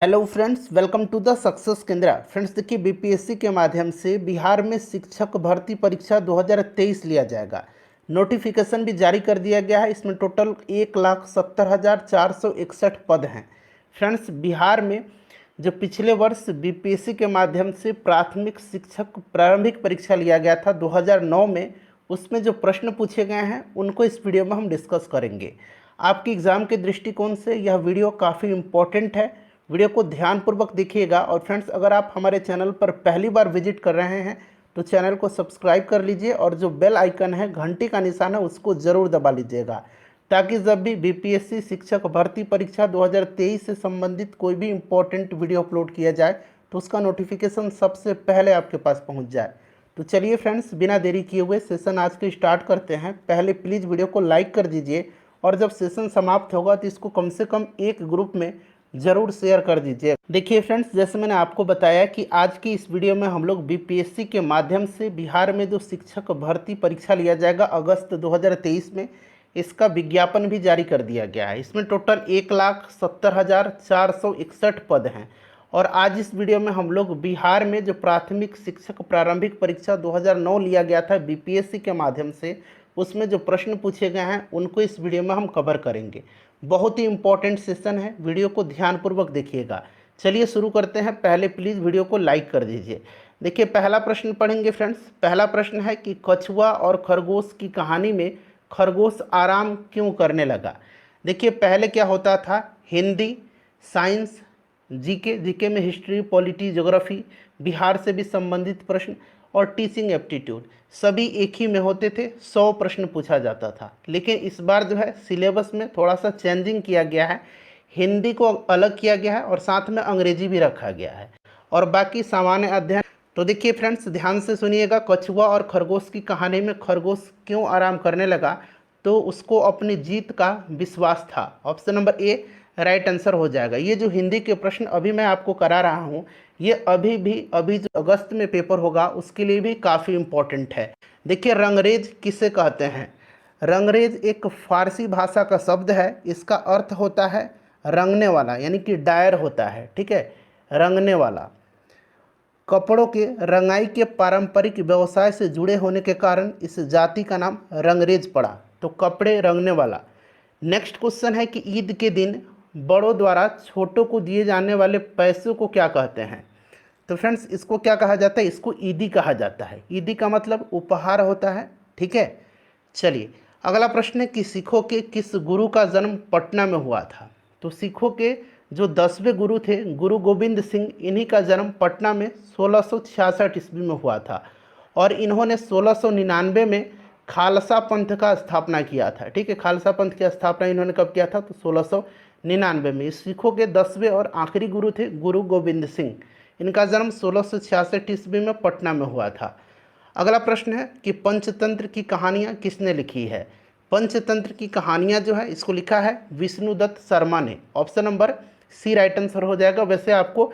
Hello friends, welcome to the success Kendra. Friends देखिए, BPSC के माध्यम से बिहार में शिक्षक भर्ती परीक्षा 2023 लिया जाएगा। नोटिफिकेशन भी जारी कर दिया गया है। इसमें टोटल 1,70,461 पद हैं। फ्रेंड्स, बिहार में जो पिछले वर्ष बीपीएससी के माध्यम से प्राथमिक शिक्षक प्रारंभिक परीक्षा लिया गया था 2009 में, उसमें जो प्रश्न पूछे गए हैं उनको इस वीडियो में हम डिस्कस करेंगे। आपके एग्ज़ाम के दृष्टिकोण से यह वीडियो काफ़ी इम्पोर्टेंट है। वीडियो को ध्यानपूर्वक देखिएगा। और फ्रेंड्स, अगर आप हमारे चैनल पर पहली बार विजिट कर रहे हैं तो चैनल को सब्सक्राइब कर लीजिए और जो बेल आइकन है, घंटी का निशान है, उसको ज़रूर दबा लीजिएगा, ताकि जब भी बीपीएससी शिक्षक भर्ती परीक्षा 2023 से संबंधित कोई भी इम्पोर्टेंट वीडियो अपलोड किया जाए तो उसका नोटिफिकेशन सबसे पहले आपके पास पहुंच जाए। तो चलिए फ्रेंड्स, बिना देरी किए हुए सेशन आज के स्टार्ट करते हैं। पहले प्लीज़ वीडियो को लाइक कर दीजिए और जब सेशन समाप्त होगा तो इसको कम से कम एक ग्रुप में ज़रूर शेयर कर दीजिए। देखिए फ्रेंड्स, जैसे मैंने आपको बताया कि आज की इस वीडियो में हम लोग बीपीएससी के माध्यम से बिहार में जो शिक्षक भर्ती परीक्षा लिया जाएगा अगस्त 2023 में, इसका विज्ञापन भी जारी कर दिया गया है। इसमें टोटल 1,70,461 पद हैं। और आज इस वीडियो में हम लोग बिहार में जो प्राथमिक शिक्षक प्रारंभिक परीक्षा 2009 लिया गया था बीपीएससी के माध्यम से, उसमें जो प्रश्न पूछे गए हैं उनको इस वीडियो में हम कवर करेंगे। बहुत ही इंपॉर्टेंट सेशन है, वीडियो को ध्यानपूर्वक देखिएगा। चलिए शुरू करते हैं। पहले प्लीज़ वीडियो को लाइक कर दीजिए। देखिए, पहला प्रश्न पढ़ेंगे फ्रेंड्स। पहला प्रश्न है कि कछुआ और खरगोश की कहानी में खरगोश आराम क्यों करने लगा। देखिए, पहले क्या होता था, हिंदी, साइंस, जीके में हिस्ट्री, पॉलिटी, ज्योग्राफी, बिहार से भी संबंधित प्रश्न और टीचिंग एप्टीट्यूड सभी एक ही में होते थे। 100 प्रश्न पूछा जाता था। लेकिन इस बार जो है सिलेबस में थोड़ा सा चेंजिंग किया गया है। हिंदी को अलग किया गया है और साथ में अंग्रेजी भी रखा गया है और बाकी सामान्य अध्ययन। तो देखिए फ्रेंड्स, ध्यान से सुनिएगा। कछुआ और खरगोश की कहानी में खरगोश क्यों आराम करने लगा, तो उसको अपनी जीत का विश्वास था। Option number A right answer हो जाएगा। ये जो हिंदी के प्रश्न अभी मैं आपको करा रहा हूँ, ये अभी जो अगस्त में पेपर होगा उसके लिए भी काफ़ी इम्पोर्टेंट है। देखिए, रंगरेज किसे कहते हैं। रंगरेज एक फारसी भाषा का शब्द है। इसका अर्थ होता है रंगने वाला, यानी कि डायर होता है। ठीक है, रंगने वाला। कपड़ों के रंगाई के पारंपरिक व्यवसाय से जुड़े होने के कारण इस जाति का नाम रंगरेज पड़ा। तो कपड़े रंगने वाला। नेक्स्ट क्वेश्चन है कि ईद के दिन बड़ों द्वारा छोटों को दिए जाने वाले पैसों को क्या कहते हैं। तो फ्रेंड्स, इसको क्या कहा जाता है, इसको ईदी कहा जाता है। ईदी का मतलब उपहार होता है। ठीक है, चलिए अगला प्रश्न है कि सिखों के किस गुरु का जन्म पटना में हुआ था। तो सिखों के जो 10वें गुरु थे गुरु गोविंद सिंह, इन्हीं का जन्म पटना में 1666 ईस्वी में हुआ था और इन्होंने 1699 में खालसा पंथ का स्थापना किया था। ठीक है, खालसा पंथ की स्थापना इन्होंने कब किया था, तो 1699 में। सिखों के 10वें और आखिरी गुरु थे गुरु गोविंद सिंह। इनका जन्म 1666 ईस्वी में पटना में हुआ था। अगला प्रश्न है कि पंचतंत्र की कहानियाँ किसने लिखी है। पंचतंत्र की कहानियाँ जो है इसको लिखा है विष्णुदत्त शर्मा ने। Option number C right answer हो जाएगा। वैसे आपको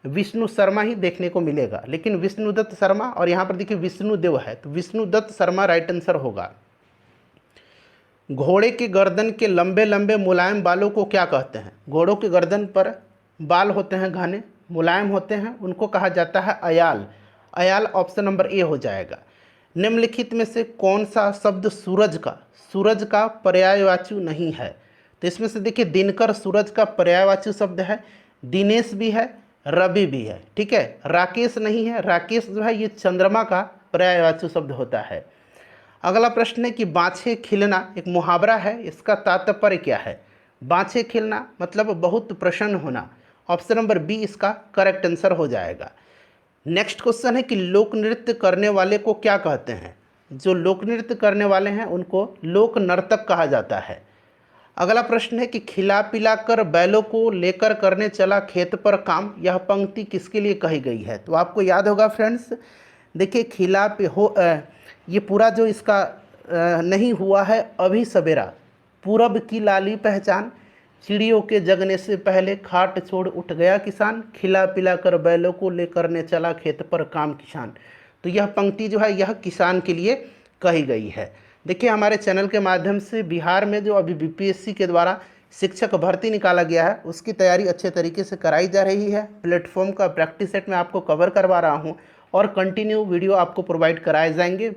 विष्णु शर्मा ही देखने को मिलेगा, लेकिन विष्णुदत्त शर्मा, और यहाँ पर देखिए विष्णुदेव है, तो विष्णुदत्त शर्मा राइट आंसर होगा। घोड़े के गर्दन के लंबे लंबे मुलायम बालों को क्या कहते हैं। घोड़ों के गर्दन पर बाल होते हैं घने, मुलायम होते हैं, उनको कहा जाता है Ayal. Ayal option number A हो जाएगा। निम्नलिखित में से कौन सा शब्द सूरज का पर्यायवाची नहीं है। तो इसमें से देखिए, दिनकर सूरज का पर्यायवाची शब्द है, दिनेश भी है, रवि भी है। ठीक है, राकेश नहीं है। राकेश जो है ये चंद्रमा का पर्यायवाची शब्द होता है। अगला प्रश्न है कि बाछे खिलना एक मुहावरा है, इसका तात्पर्य क्या है। बाछे खिलना मतलब बहुत प्रसन्न होना। ऑप्शन नंबर बी इसका करेक्ट आंसर हो जाएगा। नेक्स्ट क्वेश्चन है कि लोक नृत्य करने वाले को क्या कहते हैं। जो लोक नृत्य करने वाले हैं उनको लोक नर्तक कहा जाता है। अगला प्रश्न है कि खिला पिला कर बैलों को लेकर करने चला खेत पर काम, यह पंक्ति किसके लिए कही गई है। तो आपको याद होगा फ्रेंड्स, देखिए ये पूरा जो इसका नहीं हुआ है अभी सवेरा, पूरब की लाली पहचान, चिड़ियों के जगने से पहले खाट छोड़ उठ गया किसान, खिला पिला कर बैलों को लेकर ने चला खेत पर काम किसान। तो यह पंक्ति जो है यह किसान के लिए कही गई है। देखिए, हमारे चैनल के माध्यम से बिहार में जो अभी बीपीएससी के द्वारा शिक्षक भर्ती निकाला गया है उसकी तैयारी अच्छे तरीके से कराई जा रही है। प्लेटफॉर्म का प्रैक्टिस सेट मैं आपको कवर करवा रहा हूँ और कंटिन्यू वीडियो आपको प्रोवाइड कराए जाएंगे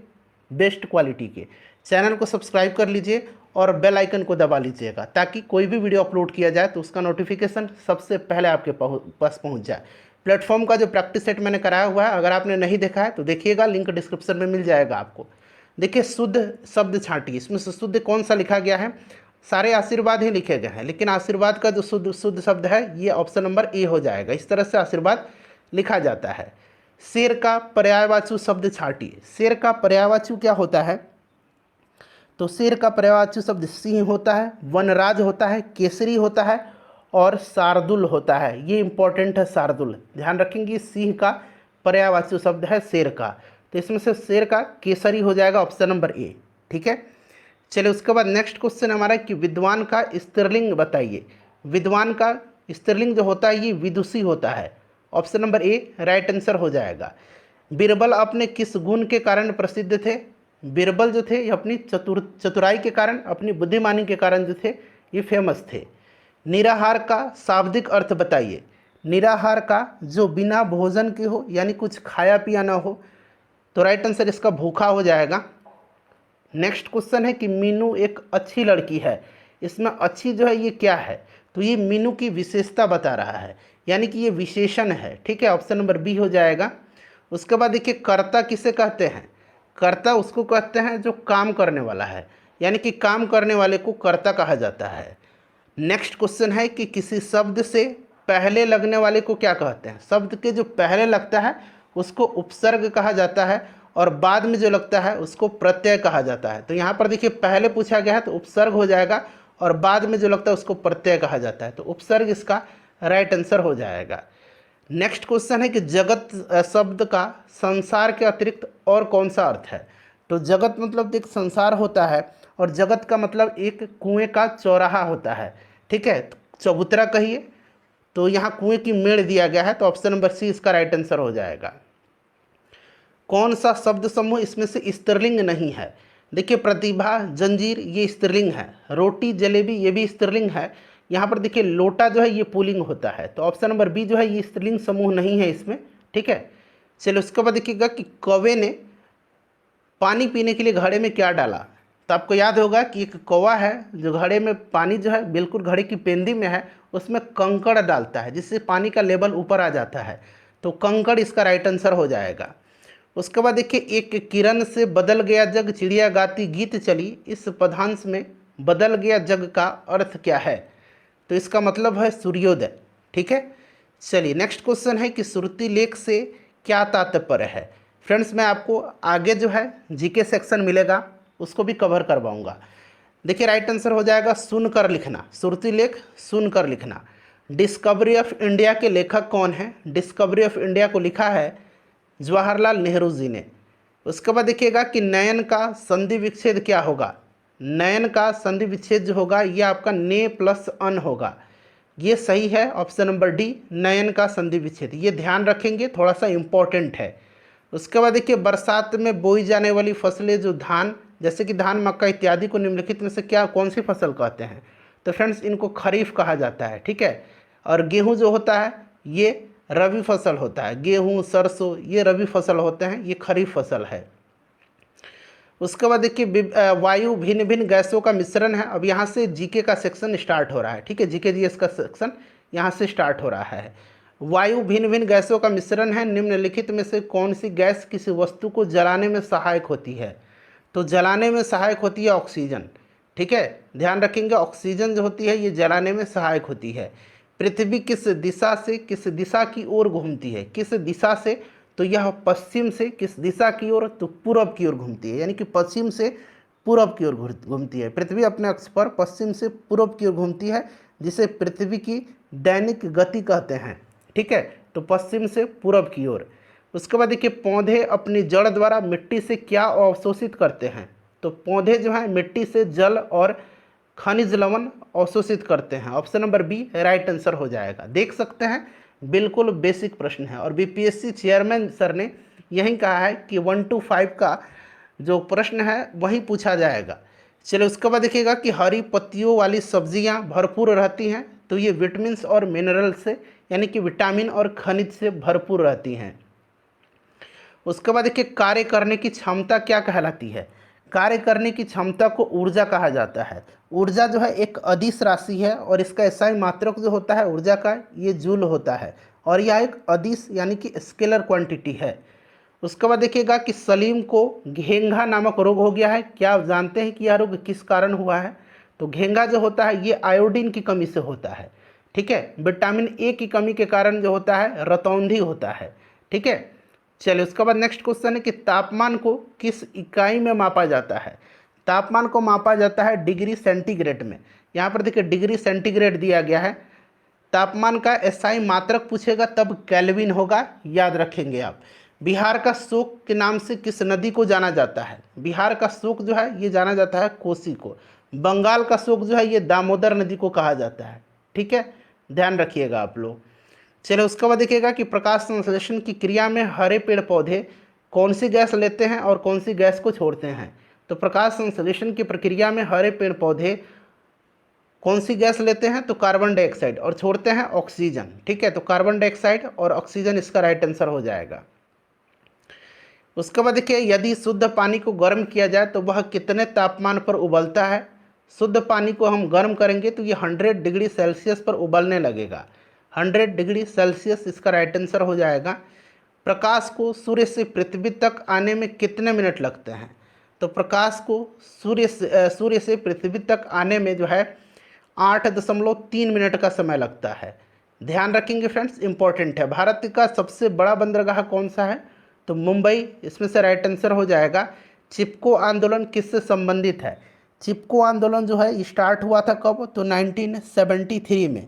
बेस्ट क्वालिटी के। चैनल को सब्सक्राइब कर लीजिए और बेल आइकन को दबा लीजिएगा ताकि कोई भी वीडियो अपलोड किया जाए तो उसका नोटिफिकेशन सबसे पहले आपके पास पहुँच जाए। प्लेटफॉर्म का जो प्रैक्टिस सेट मैंने कराया हुआ है, अगर आपने नहीं देखा है तो देखिएगा, लिंक डिस्क्रिप्शन में मिल जाएगा आपको। देखिए, शुद्ध शब्द छांटिए, इसमें से शुद्ध कौन सा लिखा गया है? सारे आशीर्वाद ही लिखे गए हैं, लेकिन आशीर्वाद का जो शुद्ध शुद्ध शब्द है ये ऑप्शन नंबर ए हो जाएगा। इस तरह से आशीर्वाद लिखा जाता है। शेर का पर्यायवाची शब्द छांटिए। शेर का पर्यायवाची क्या होता है? तो शेर का पर्यायवाची शब्द सिंह होता है, वनराज होता है, केसरी होता है और शार्दुल होता है। ये इंपॉर्टेंट है, शार्दुल ध्यान रखेंगे। सिंह का पर्यायवाची शब्द है शेर का, तो इसमें से शेर का केसरी हो जाएगा ऑप्शन नंबर ए। ठीक है, चलिए उसके बाद नेक्स्ट क्वेश्चन हमारा है कि विद्वान का स्त्रीलिंग बताइए। विद्वान का स्त्रीलिंग जो होता है ये विदुषी होता है। Option number A right answer हो जाएगा। बीरबल अपने किस गुण के कारण प्रसिद्ध थे? बीरबल जो थे ये अपनी चतुराई के कारण, अपनी बुद्धिमानी के कारण जो थे ये फेमस थे। निराहार का शाब्दिक अर्थ बताइए। निराहार का जो बिना भोजन के हो, यानी कुछ खाया पिया ना हो, तो राइट आंसर इसका भूखा हो जाएगा। नेक्स्ट क्वेश्चन है कि मीनू एक अच्छी लड़की है। इसमें अच्छी जो है ये क्या है? तो ये मीनू की विशेषता बता रहा है, यानी कि ये विशेषण है। ठीक है, ऑप्शन नंबर बी हो जाएगा। उसके बाद देखिए, कर्ता किसे कहते हैं? कर्ता उसको कहते हैं जो काम करने वाला है, यानी कि काम करने वाले को कर्ता कहा जाता है। नेक्स्ट क्वेश्चन है कि किसी शब्द से पहले लगने वाले को क्या कहते हैं? शब्द के जो पहले लगता है उसको उपसर्ग कहा जाता है और बाद में जो लगता है उसको प्रत्यय कहा जाता है। तो यहाँ पर देखिए, पहले पूछा गया है तो उपसर्ग हो जाएगा और बाद में जो लगता है उसको प्रत्यय कहा जाता है, तो उपसर्ग इसका राइट आंसर हो जाएगा। नेक्स्ट क्वेश्चन है कि जगत शब्द का संसार के अतिरिक्त और कौन सा अर्थ है? तो जगत मतलब एक संसार होता है और जगत का मतलब एक कुएं का चौराहा होता है। ठीक है, चबूतरा कहिए, तो यहाँ कुएं की मेड़ दिया गया है, तो ऑप्शन नंबर सी इसका राइट आंसर हो जाएगा। कौन सा शब्द समूह इसमें से स्त्रीलिंग नहीं है? देखिए, प्रतिभा, जंजीर ये स्त्रीलिंग है। रोटी, जलेबी ये भी स्त्रीलिंग है। यहाँ पर देखिए, लोटा जो है ये पुल्लिंग होता है, तो ऑप्शन नंबर बी जो है ये स्त्रीलिंग समूह नहीं है इसमें। ठीक है, चलिए उसके बाद देखिएगा कि कौवे ने पानी पीने के लिए घड़े में क्या डाला? तो आपको याद होगा कि एक कौवा है जो घड़े में पानी जो है बिल्कुल घड़े की पेंदी में है, उसमें कंकड़ डालता है जिससे पानी का लेवल ऊपर आ जाता है, तो कंकड़ इसका राइट आंसर हो जाएगा। उसके बाद देखिए, एक किरण से बदल गया जग, चिड़िया गाती गीत चली, इस पदांश में बदल गया जग का अर्थ क्या है? तो इसका मतलब है सूर्योदय। ठीक है, चलिए नेक्स्ट क्वेश्चन है कि श्रुति लेख से क्या तात्पर्य है? फ्रेंड्स, मैं आपको आगे जो है जीके सेक्शन मिलेगा उसको भी कवर करवाऊंगा। देखिए, राइट आंसर हो जाएगा सुनकर लिखना। श्रुति लेख सुनकर लिखना। डिस्कवरी ऑफ इंडिया के लेखक कौन है? डिस्कवरी ऑफ इंडिया को लिखा है जवाहरलाल नेहरू जी ने। उसके बाद देखिएगा कि नयन का संधि विच्छेद क्या होगा? नयन का संधि विच्छेद जो होगा ये आपका ने प्लस अन होगा। ये सही है, ऑप्शन नंबर डी नयन का संधि विच्छेद। ये ध्यान रखेंगे, थोड़ा सा इम्पोर्टेंट है। उसके बाद देखिए, बरसात में बोई जाने वाली फसलें जो धान, जैसे कि धान, मक्का इत्यादि को निम्नलिखित में से क्या कौन सी फसल कहते हैं? तो फ्रेंड्स, इनको खरीफ कहा जाता है। ठीक है, और गेहूँ जो होता है ये रबी फसल होता है। गेहूँ, सरसों ये रबी फसल होते हैं, ये खरीफ फसल है। उसके बाद देखिए, वायु भिन्न भिन्न गैसों का मिश्रण है। अब यहाँ से जीके का सेक्शन स्टार्ट हो रहा है। ठीक है, जीके जीएस का सेक्शन यहाँ से स्टार्ट हो रहा है। वायु भिन्न भिन्न गैसों का मिश्रण है, निम्नलिखित में से कौन सी गैस किसी वस्तु को जलाने में सहायक होती है? तो जलाने में सहायक होती है ऑक्सीजन। ठीक है, ध्यान रखेंगे, ऑक्सीजन जो होती है ये जलाने में सहायक होती है। पृथ्वी किस दिशा से किस दिशा की ओर घूमती है? किस दिशा से? तो यह पश्चिम से किस दिशा की ओर? तो पूरब की ओर घूमती है, यानी कि पश्चिम से पूरब की ओर घूमती है। पृथ्वी अपने अक्ष पर पश्चिम से पूरब की ओर घूमती है, जिसे पृथ्वी की दैनिक गति कहते हैं। ठीक है, तो पश्चिम से पूरब की ओर। उसके बाद देखिए, पौधे अपनी जड़ द्वारा मिट्टी से क्या अवशोषित करते हैं? तो पौधे जो है मिट्टी से जल और खनिज लवण अवशोषित करते हैं। Option number B right answer हो जाएगा। देख सकते हैं, बिल्कुल बेसिक प्रश्न है और बीपीएससी चेयरमैन सर ने यही कहा है कि 1 to 5 का जो प्रश्न है वही पूछा जाएगा। चलिए उसके बाद देखिएगा कि हरी पत्तियों वाली सब्जियां भरपूर रहती हैं, तो ये विटामिन और मिनरल से यानी कि विटामिन और खनिज से भरपूर रहती हैं। उसके बाद देखिए कार्य करने की क्षमता क्या कहलाती है। कार्य करने की क्षमता को ऊर्जा कहा जाता है। ऊर्जा जो है एक अदिश राशि है और इसका एसआई मात्रक जो होता है ऊर्जा का ये जूल होता है और यह एक अदिश यानी कि स्केलर क्वांटिटी है। उसके बाद देखिएगा कि सलीम को घेंघा नामक रोग हो गया है। क्या आप जानते हैं कि यह रोग किस कारण हुआ है? तो घेंघा जो होता है ये आयोडीन की कमी से होता है। ठीक है, विटामिन ए की कमी के कारण जो होता है रतौंधी होता है। ठीक है, चलिए उसके बाद नेक्स्ट क्वेश्चन है कि तापमान को किस इकाई में मापा जाता है। तापमान को मापा जाता है डिग्री सेंटीग्रेड में। यहाँ पर देखिए डिग्री सेंटीग्रेड दिया गया है। तापमान का एसआई मात्रक पूछेगा तब केल्विन होगा, याद रखेंगे आप। बिहार का शोक के नाम से किस नदी को जाना जाता है? बिहार का शोक जो है ये जाना जाता है कोसी को। बंगाल का शोक जो है ये दामोदर नदी को कहा जाता है। ठीक है, ध्यान रखिएगा आप लोग। चलिए उसके बाद देखिएगा कि प्रकाश संश्लेषण की क्रिया में हरे पेड़ पौधे कौन सी गैस लेते हैं और कौन सी गैस को छोड़ते हैं? तो प्रकाश संश्लेषण की प्रक्रिया में हरे पेड़ पौधे कौन सी गैस लेते हैं? तो कार्बन डाइऑक्साइड, और छोड़ते हैं ऑक्सीजन। ठीक है, तो कार्बन डाइऑक्साइड और ऑक्सीजन इसका राइट आंसर हो जाएगा। उसके बाद देखिए यदि शुद्ध पानी को गर्म किया जाए तो वह कितने तापमान पर उबलता है? शुद्ध पानी को हम गर्म करेंगे तो ये 100 डिग्री सेल्सियस पर उबलने लगेगा। 100 डिग्री सेल्सियस इसका राइट आंसर हो जाएगा। प्रकाश को सूर्य से पृथ्वी तक आने में कितने मिनट लगते हैं? तो प्रकाश को सूर्य से पृथ्वी तक आने में जो है 8.3 मिनट का समय लगता है। ध्यान रखेंगे फ्रेंड्स, इंपॉर्टेंट है। भारत का सबसे बड़ा बंदरगाह कौन सा है? तो मुंबई इसमें से राइट आंसर हो जाएगा। चिपको आंदोलन किससे संबंधित है? चिपको आंदोलन जो है स्टार्ट हुआ था कब? तो 1973 में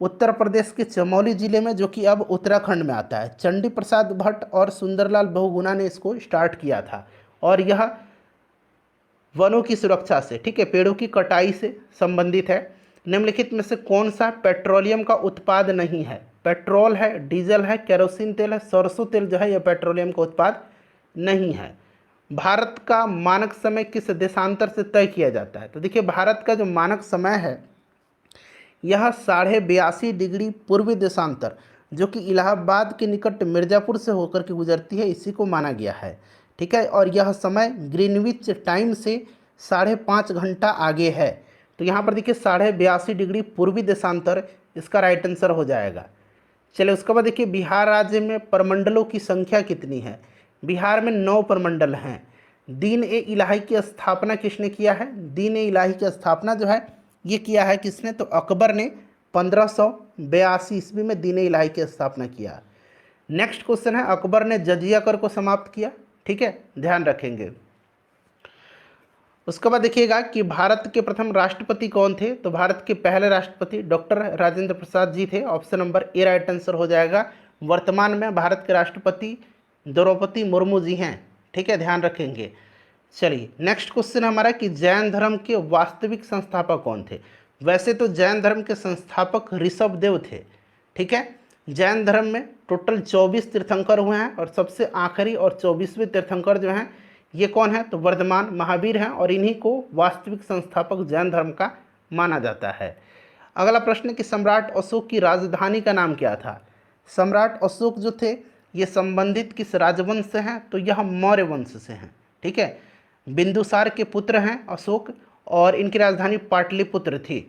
उत्तर प्रदेश के चमोली जिले में, जो कि अब उत्तराखंड में आता है। चंडी प्रसाद भट्ट और सुंदरलाल बहुगुणा ने इसको स्टार्ट किया था और यह वनों की सुरक्षा से, ठीक है, पेड़ों की कटाई से संबंधित है। निम्नलिखित में से कौन सा पेट्रोलियम का उत्पाद नहीं है? पेट्रोल है, डीजल है, केरोसिन तेल है, सरसों तेल जो है यह पेट्रोलियम का उत्पाद नहीं है। भारत का मानक समय किस देशांतर से तय किया जाता है? तो देखिए भारत का जो मानक समय है यह 82.5 डिग्री पूर्वी देशांतर, जो कि इलाहाबाद के निकट मिर्ज़ापुर से होकर के गुजरती है, इसी को माना गया है। ठीक है, और यह समय ग्रीनविच टाइम से 5.5 घंटा आगे है। तो यहाँ पर देखिए 82.5 डिग्री पूर्वी देशांतर इसका राइट आंसर हो जाएगा। चलिए उसके बाद देखिए बिहार राज्य में प्रमंडलों की संख्या कितनी है? बिहार में 9 प्रमंडल हैं। दीन ए इलाही की स्थापना किसने किया है? दीन ए इलाही की स्थापना जो है ये किया है किसने? तो अकबर ने 1582 ईस्वी में दीन ए इलाही की स्थापना किया। नेक्स्ट क्वेश्चन है अकबर ने जजिया कर को समाप्त किया। ठीक है, ध्यान रखेंगे। उसके बाद देखिएगा कि भारत के प्रथम राष्ट्रपति कौन थे? तो भारत के पहले राष्ट्रपति डॉक्टर राजेंद्र प्रसाद जी थे। Option number A right answer हो जाएगा। वर्तमान में भारत के राष्ट्रपति द्रौपदी मुर्मू जी हैं। ठीक है, ध्यान रखेंगे। चलिए नेक्स्ट क्वेश्चन हमारा कि जैन धर्म के वास्तविक संस्थापक कौन थे? वैसे तो जैन धर्म के संस्थापक ऋषभदेव थे। ठीक है, जैन धर्म में टोटल 24 तीर्थंकर हुए हैं और सबसे आखिरी और 24वें तीर्थंकर जो हैं ये कौन है? तो वर्धमान महावीर हैं और इन्हीं को वास्तविक संस्थापक जैन धर्म का माना जाता है। अगला प्रश्न कि सम्राट अशोक की राजधानी का नाम क्या था? सम्राट अशोक जो थे ये संबंधित किस राजवंश से हैं? तो यह मौर्य वंश से हैं। ठीक है, बिंदुसार के पुत्र हैं अशोक और इनकी राजधानी पाटलिपुत्र थी।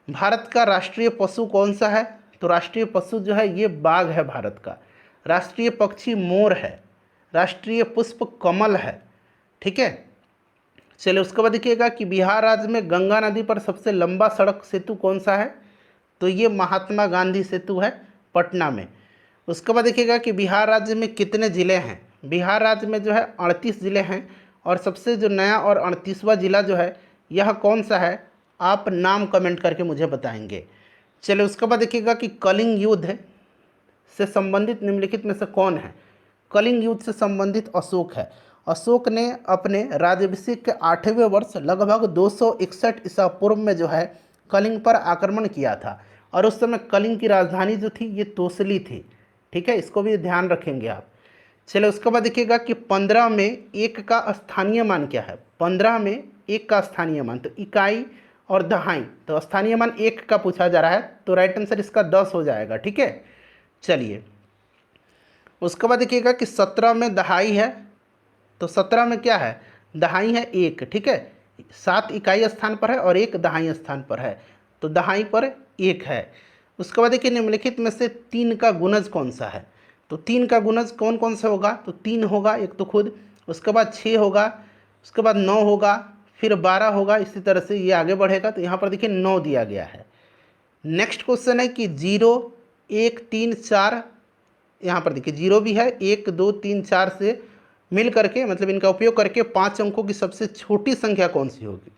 भारत का राष्ट्रीय पशु कौन सा है? तो राष्ट्रीय पशु जो है ये बाघ है भारत का। राष्ट्रीय पक्षी मोर है। राष्ट्रीय पुष्प कमल है। ठीक है, चलिए उसके बाद देखिएगा कि बिहार राज्य में गंगा नदी पर सबसे लंबा सड़क सेतु कौन सा है? तो ये महात्मा गांधी सेतु है पटना में। उसके बाद देखिएगा कि बिहार राज्य में कितने ज़िले हैं? बिहार राज्य में जो है 38 ज़िले हैं और सबसे जो नया और 38वां ज़िला जो है यह कौन सा है? आप नाम कमेंट करके मुझे बताएंगे। चलिए उसके बाद देखिएगा कि कलिंग युद्ध से संबंधित निम्नलिखित में से कौन है? कलिंग युद्ध से संबंधित अशोक है। अशोक ने अपने राज्याभिषेक के 8वें वर्ष लगभग 261 ईसा पूर्व में जो है कलिंग पर आक्रमण किया था और उस समय कलिंग की राजधानी जो थी ये तोसली थी। ठीक है, इसको भी ध्यान रखेंगे आप। चलो उसके बाद देखिएगा कि 15 में 1 का स्थानीय मान क्या है। 15 में 1 का स्थानीय मान, तो इकाई और दहाई, तो स्थानीय मान 1 का पूछा जा रहा है, तो राइट आंसर इसका 10 हो जाएगा। ठीक है, चलिए उसके बाद देखिएगा कि 17 में दहाई है, तो 17 में क्या है, दहाई है 1। ठीक है, 7 इकाई स्थान पर है और 1 दहाई स्थान पर है, तो दहाई पर 1 है। उसके बाद देखिए निम्नलिखित में से 3 का गुणज कौन सा है, तो 3 का गुणज कौन कौन सा होगा, तो 3 होगा एक तो खुद, उसके बाद 6 होगा, उसके बाद 9 होगा, फिर 12 होगा, इसी तरह से ये आगे बढ़ेगा। तो यहाँ पर देखिए 9 दिया गया है। नेक्स्ट क्वेश्चन है कि 0 1 3 4, यहाँ पर देखिए 0 भी है, 1 2 3 4 से मिल करके, मतलब इनका उपयोग करके 5 अंकों की सबसे छोटी संख्या कौन सी होगी।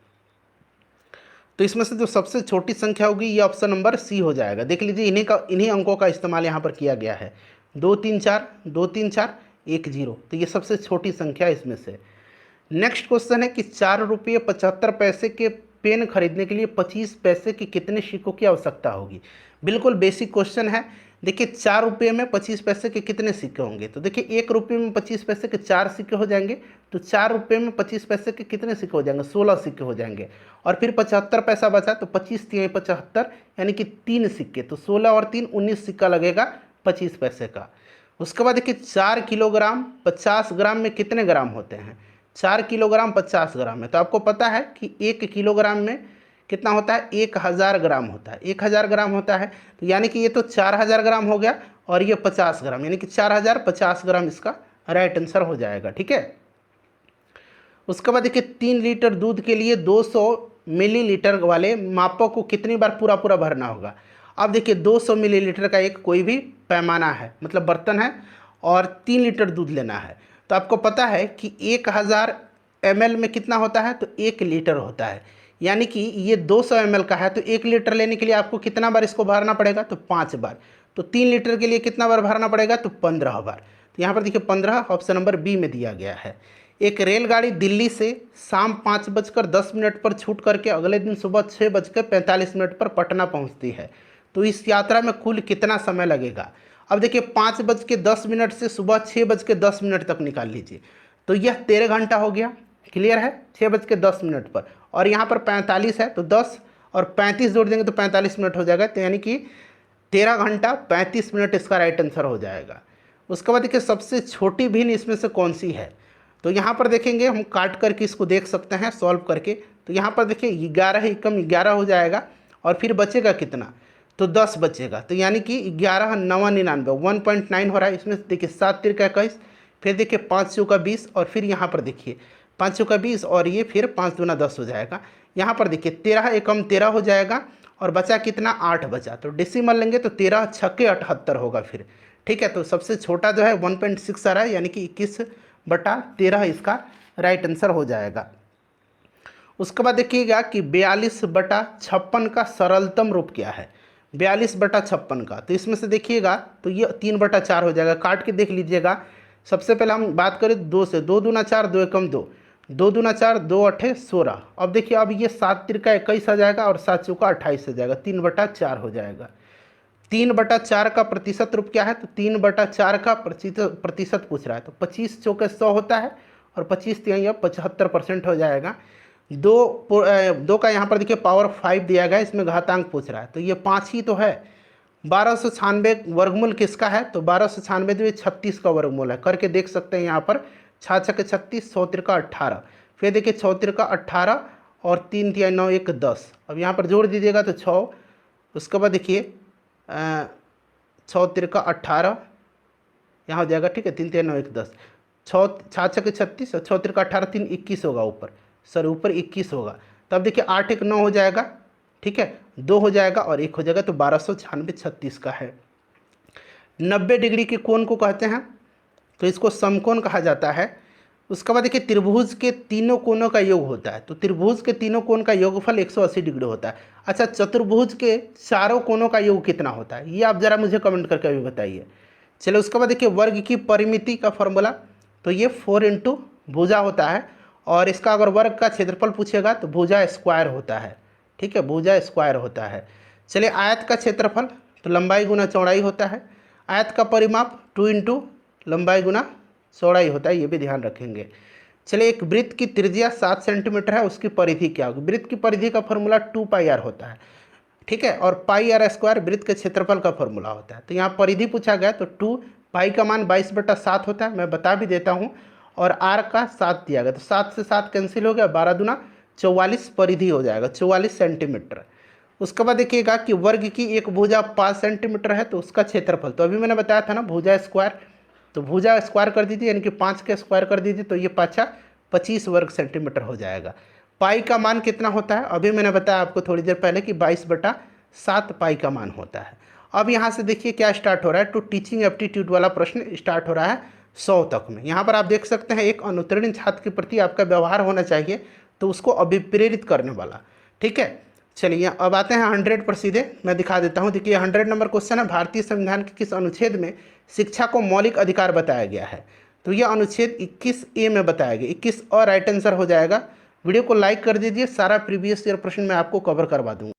तो इसमें से जो सबसे छोटी संख्या होगी ये ऑप्शन नंबर सी हो जाएगा। देख लीजिए इन्हीं अंकों का इस्तेमाल यहाँ पर किया गया है, 2 3 4 2 3 4 1 0, तो ये सबसे छोटी संख्या इसमें से। नेक्स्ट क्वेश्चन है कि 4 रुपये 75 पैसे के पेन खरीदने के लिए 25 पैसे के कितने सिक्कों की आवश्यकता होगी। बिल्कुल बेसिक क्वेश्चन है। देखिए 4 रुपये में 25 पैसे के कितने सिक्के होंगे, तो देखिए 1 रुपये में 25 पैसे के 4 सिक्के हो जाएंगे, तो 4 रुपये में 25 पैसे के कितने सिक्के हो जाएंगे, 16 सिक्के हो जाएंगे। और फिर 75 पैसा बचा, तो 25 3 75, यानी कि 3 सिक्के, तो 16 और 3 19 सिक्का लगेगा 25 पैसे का। उसके बाद देखिए 4 किलोग्राम 50 ग्राम में कितने ग्राम होते हैं, 4 किलोग्राम 50 ग्राम में, तो आपको पता है कि 1 किलोग्राम में कितना होता है, 1000 ग्राम होता है, 1000 ग्राम होता है। तो यानी कि ये तो 4000 ग्राम हो गया और ये 50 ग्राम, यानी कि 4050 ग्राम इसका राइट आंसर हो जाएगा। ठीक है, उसके बाद देखिए 3 लीटर दूध के लिए 200 मिलीलीटर वाले मापों को कितनी बार पूरा पूरा भरना होगा। अब देखिए 200 मिलीलीटर का एक कोई भी पैमाना है, मतलब बर्तन है, और 3 लीटर दूध लेना है। तो आपको पता है कि 1000 ml में कितना होता है, तो 1 लीटर होता है, यानी कि ये 200 ml का है, तो 1 लीटर लेने के लिए आपको कितना बार इसको भरना पड़ेगा, तो 5 बार। तो 3 लीटर के लिए कितना बार भरना पड़ेगा, तो 15 बार। तो यहाँ पर देखिए 15 ऑप्शन नंबर बी में दिया गया है। एक रेलगाड़ी दिल्ली से शाम 5:10 पर छूट करके अगले दिन सुबह 6:45 पर पटना पहुँचती है, तो इस यात्रा में कुल कितना समय लगेगा। अब देखिए 5:10 से सुबह 6:10 तक निकाल लीजिए, तो यह 13 घंटा हो गया। क्लियर है, 6:10 पर, और यहाँ पर 45 है, तो 10 और 35 जोड़ देंगे तो 45 मिनट हो जाएगा, तो यानी कि 13 घंटा 35 मिनट इसका राइट आंसर हो जाएगा। उसके बाद देखिए सबसे छोटी भिन्न इसमें से कौन सी है, तो यहाँ पर देखेंगे हम काट करके इसको देख सकते हैं सॉल्व करके। तो यहाँ पर देखिए 11 एकम 11 हो जाएगा, और फिर बचेगा कितना, तो 10 बचेगा, तो यानी कि 11 9 99 1.9 हो रहा है। इसमें देखिए 7 तिरका 21, फिर देखिए 5 चौका 20, और फिर यहाँ पर देखिए 5 चौका 20, और ये फिर 5 दूना 10 हो जाएगा। यहाँ पर देखिए 13 एकम 13 हो जाएगा, और बचा कितना, 8 बचा, तो डेसिमल लेंगे तो 13 छक्के 78 होगा फिर। ठीक है, तो सबसे छोटा जो है 1.6 आ रहा है, यानी कि 21/13 इसका राइट आंसर हो जाएगा। उसके बाद देखिएगा कि 42/56 का सरलतम रूप क्या है, 42/56 का, तो इसमें से देखिएगा तो ये 3/4 हो जाएगा। काट के देख लीजिएगा। सबसे पहले हम बात करें 2 से, 2 दूना 4 2 एकम 2, 2 दूना 4 2 8 16। अब देखिए अब ये 7 तिरका 21 आ जाएगा, और 7 चौका 28 हो जाएगा, 3/4 हो जाएगा। 3/4 का प्रतिशत रूप क्या है, तो 3/4 का प्रतिशत पूछ रहा है, तो 25 चौके 100 होता है, और 25 तिहाई 75% हो जाएगा। दो का यहाँ पर देखिए पावर 5 दिया गया है, इसमें घातांक पूछ रहा है, तो ये 5 ही तो है। 1296 वर्गमूल किसका है, तो 1296 जो 36 का वर्गमूल है, करके देख सकते हैं यहाँ पर। 6 छक्के 36, 100 तिरका 18, फिर देखिए 6 तिरका 18, और 3 तिहाई 9 1 10। अब यहाँ पर जोड़ दीजिएगा तो 6, उसके बाद देखिए 6 तिरका 18 यहाँ हो जाएगा। ठीक है, 3 तिहाई 9 1 10, 6 छक्के 36 और 6 तिरका 18, 3 21 होगा ऊपर, सर ऊपर 21 होगा। तब देखिए 8 1 9 हो जाएगा। ठीक है, 2 हो जाएगा और 1 हो जाएगा, तो 1296 36 का है। 90 डिग्री के कोण को कहते हैं, तो इसको समकोण कहा जाता है। उसके बाद देखिए त्रिभुज के तीनों कोणों का योग होता है, तो त्रिभुज के तीनों कोण का योगफल 180 डिग्री होता है। अच्छा, चतुर्भुज के चारों कोणों का योग कितना होता है, ये आप जरा मुझे कमेंट करके अभी बताइए। चलो उसके बाद देखिए वर्ग की परिमिति का फॉर्मूला, तो ये 4 × भुजा होता है, और इसका अगर वर्ग का क्षेत्रफल पूछेगा तो भुजा स्क्वायर होता है। ठीक है, भुजा स्क्वायर होता है। चलिए आयत का क्षेत्रफल, तो लंबाई गुना चौड़ाई होता है। आयत का परिमाप 2 × लंबाई गुना चौड़ाई होता है, ये भी ध्यान रखेंगे। चलिए, एक वृत्त की त्रिज्या 7 सेंटीमीटर है, उसकी परिधि क्या होगी? वृत्त की परिधि का फॉर्मूला 2πr होता है, ठीक है, और पाई आर स्क्वायर वृत्त के क्षेत्रफल का फॉर्मूला होता है। तो यहाँ परिधि पूछा गया तो 2 पाई का मान 22/7 होता है, मैं बता भी देता हूँ, और आर का 7 दिया गया, तो 7 से 7 कैंसिल हो गया, 12 दूना 44 परिधि हो जाएगा, 44 सेंटीमीटर। उसके बाद देखिएगा कि वर्ग की एक भुजा 5 सेंटीमीटर है, तो उसका क्षेत्रफल, तो अभी मैंने बताया था ना भुजा स्क्वायर, तो भुजा स्क्वायर कर दीजिए, यानी कि 5 के स्क्वायर कर दीजिए, तो ये 25 वर्ग सेंटीमीटर हो जाएगा। पाई का मान कितना होता है? अभी मैंने बताया आपको थोड़ी देर पहले कि 22/7 पाई का मान होता है। अब यहाँ से देखिए क्या स्टार्ट हो रहा है, टू टीचिंग एप्टीट्यूड वाला प्रश्न स्टार्ट हो रहा है 100 तक में। यहाँ पर आप देख सकते हैं एक अनुत्तीर्ण छात्र के प्रति आपका व्यवहार होना चाहिए, तो उसको अभिप्रेरित करने वाला, ठीक है। चलिए अब आते हैं 100 पर सीधे, मैं दिखा देता हूँ। देखिए 100 नंबर क्वेश्चन है, भारतीय संविधान के किस अनुच्छेद में शिक्षा को मौलिक अधिकार बताया गया है? तो यह अनुच्छेद 21A में बताया गया, 21 और राइट आंसर हो जाएगा। वीडियो को लाइक कर दीजिए, सारा प्रीवियस ईयर प्रश्न मैं आपको कवर करवा दूँगा।